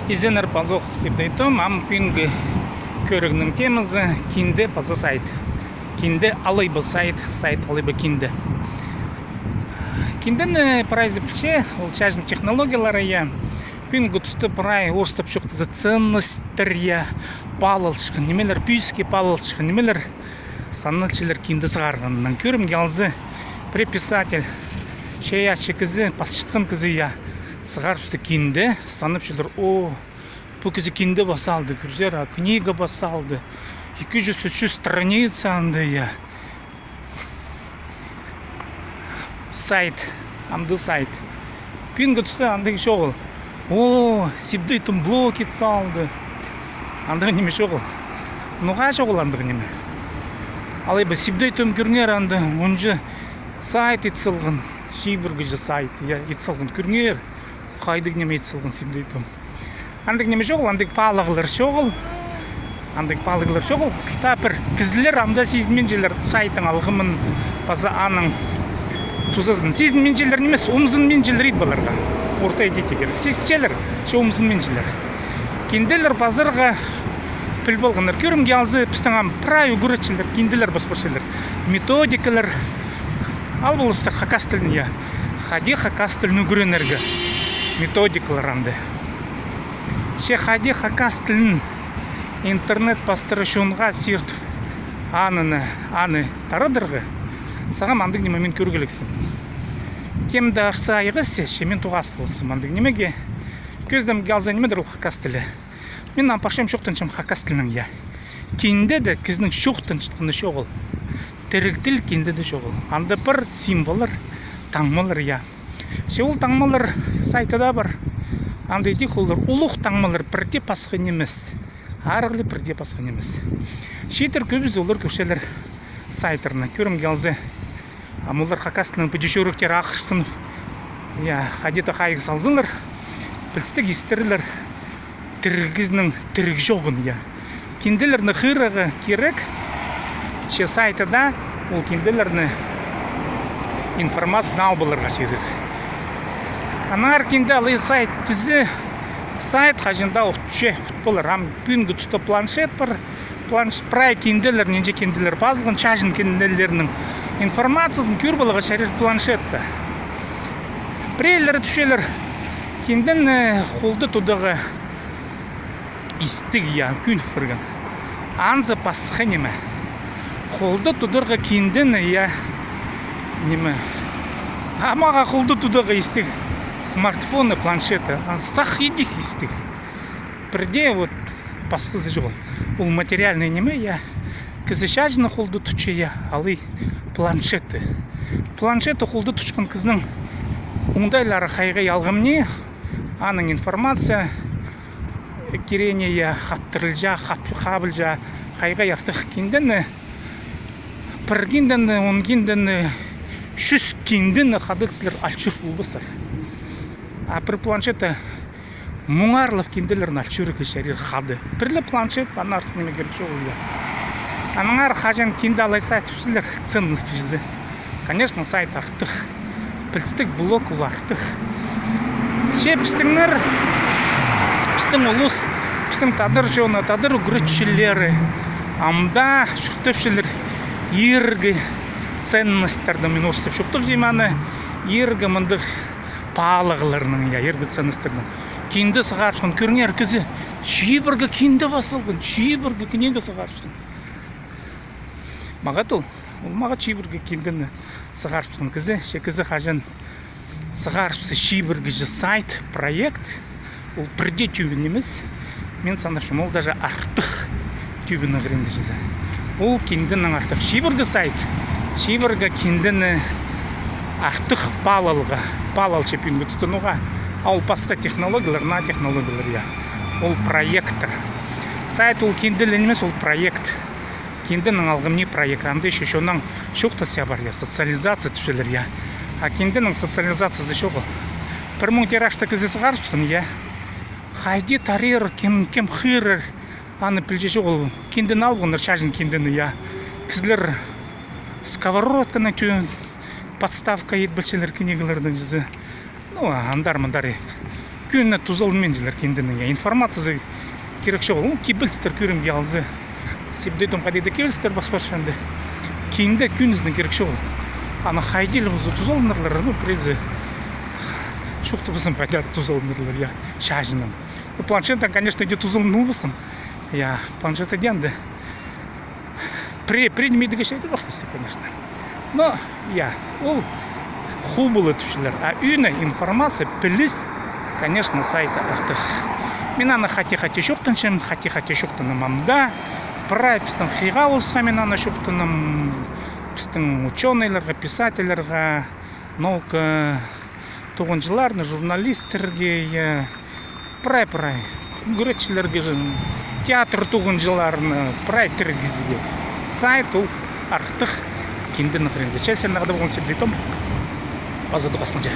Изенер пазох сипдейтом, ам пинг көрігнің темізі кинде пазы сайт. Кинде алайбы сайт алайбы кинде. Киндені прайзы пілше, ол чажын технологиялары я. Пинг тұсты прай орыстап шоқтызы ценностер я, палылшқы, немелер пүйске палылшқы, немелер саннылчылар кинді сығарғанынан көрім gelзі преписатель, шея чекізі, пасшытқын кізі я. Сығаршысы кинді, санып шылыр, бұл кізі кинді басалды, күрзер, книга басалды, 200-300 страница анды я. Сайт, амды сайт. Пингі түсті андығы шоғыл. Сибді тұм блокет салды. Андығы неме шоғыл. Нұға шоғыл андығы неме. Алайбы сибді тұм көрнер анды, онжы сайт етсілгін. Шибіргі сайт, етсілгін көрнер. Қайдық неме етсілгін сибді тұм. Андық неме шоғыл, андық палығылар шоғыл. Андық палығылар шоғыл. Сылтапыр кізілер, амда сезменжелер сайтың алғымын база аның тузазын. Сезменжелер немес, умзын менжелер ет баларға. Орта едете керек. Сезчелер, ше умзын менжелер. Кенделер базарға піл болғандар. Көрім gelзі пістіңам прай үгіретшілер, кенделер баспаршылар. Методикалар. Ал болыстар хакас тілін я. Хади хакас тілін үгіренерге. Методикалар анды. Ше хади хакас тілін интернет бастыры шуынға сирт аны тарадырғы. Сағам андық неме мен көргіліксін. Кемді ашса айғыз ше мен туғас қылықсым андық немеге. Көздім gelзі немедір ол хакас тілі. Мен ампашем шоқтыншым хакас тілінің я. Кенде де кізінің шоқтыншытқыны шоғыл. Тіріктіл кенде де шоғыл. Анды бір символар, таңмалар я. Ше ол таңмалар сайтыда бар. Андай дек олар ұлық таңмалар бірде пасқын емес. Арғылы бірде пасқын емес. Шетір көбіз олар көшелер сайтырына. Көрім gelзі. Амулар хакасының пөдешөріктер ақышсын. Хадеті қайық салзынлар. Білістік естірілер. Тіргізінің тірг жоғын. Кенделерні қырығы керек. Ше сайтыда ол кенделерні информация наубыларға шерір. Анар кенде алы сайт тізі сайт қажында ұқтыше болар. Ам пүнгі тұста планшет бар. Прай кенделер, ненже кенделер базылған чажын кенделерінің информациясын көр болыға шәрер планшетті. Прейлері түшелер кенден қолды тұдағы истік күн бірген. Анзы пасықы неме. Қолды тұдырға кенден неме. Амаға қолды тұдағы истік. Смартфоны, планшеты. Сақ едік истік. Бірде пасқызы жоғыл. Ол материальный неме кізі шажыны қолды тұчы алы планшеты. Планшеты қолды тұчқын кізінің оңдайлары қайғай алғымне аның информация керене хаптырылжа, қабылжа қайғай артық кендені біргендені, оңгендені шүз кендені қадылсылар алчыр ұлбысыр. Бір планшеті мұңарлық кенделерін алчыры кешерер қады. Бірлі планшет бана артық неме керек жоғыл. Аныңар қажан кенді алай сайт үшілер ценности жүзі. Конечно, сайт артық. Білістік блок ол артық. Ше пістіңнер, пістің ұлыс, пістің тадыр жоны, тадыр үгіретшілері, амда шүқтіпшілер ергі ценностерді мен орыстып шүқтіп зейманы ергі мұндық палығыларының ергі ценностердің. Кенді сығаршын көріне әркізі шейбіргі кенді басылғын, шейбіргі кенегі сығаршын. Мағат ол маға шейбіргі кендіні сығаршын кізі, шекізі қажын сығаршысы шейбіргі сайт, проект, ол бірде түйбін емес. Мен санашым, ол даже артық түйбіні ғыренді жүзі. Ол кендінің артық шейбіргі сайт, шейбіргі кендіні артық палалға, палал шепінгі тұтынуға. Ол басқа технологиялар, на технологиялар Ол проекттір. Сайт ол кенділі емес, ол проект. Кендінің алғым не проект. Аңды шешонның шоқтасы бар, социализация түшелер. А кендінің социализациясы шоғы. Бір мұң терашты кізесі қаршықын, Хайди тарир, кем хырыр. Аны пілже шоғы. Кендін алғыныр, шажын кендіні, Кізлер сковородканы подставка ет білшелер кенегілердің жүзі. Андар-мандар күнне тузалмен жилер кинденеге информация керек шоғыл. Кибілстер көрім ялзы. Сибдейтім қадейді келістер баспашанды. Кинде күніздің керек шоғыл. Ана хайдел бұзы тузалынырлар, прези. Шоқты бізім қадейді тузалынырлар, я шажыным. Планшеттен, конечно, де тузалыныл бізім. Я планшетті денді. Предмедігі шайды жоқ, конечно. Но, я, ол хубылы түшілер. А үйіне информация, піліс, конечно, сайта артық. Мен аны хати-хати шоқтыншым, хати-хати шоқтыным амда. Прай біздің хиға олсқа мен аны шоқтыным. Біздің ученыйларға, писательларға, наука тұғыншыларны, журналистерге, прай. Күнгіретшілерге, театр тұғыншыларны, прай тіргізге. Сайт ол артық кендені қырынды. Чәсен нағды болған себейтім. Базады басқынжа.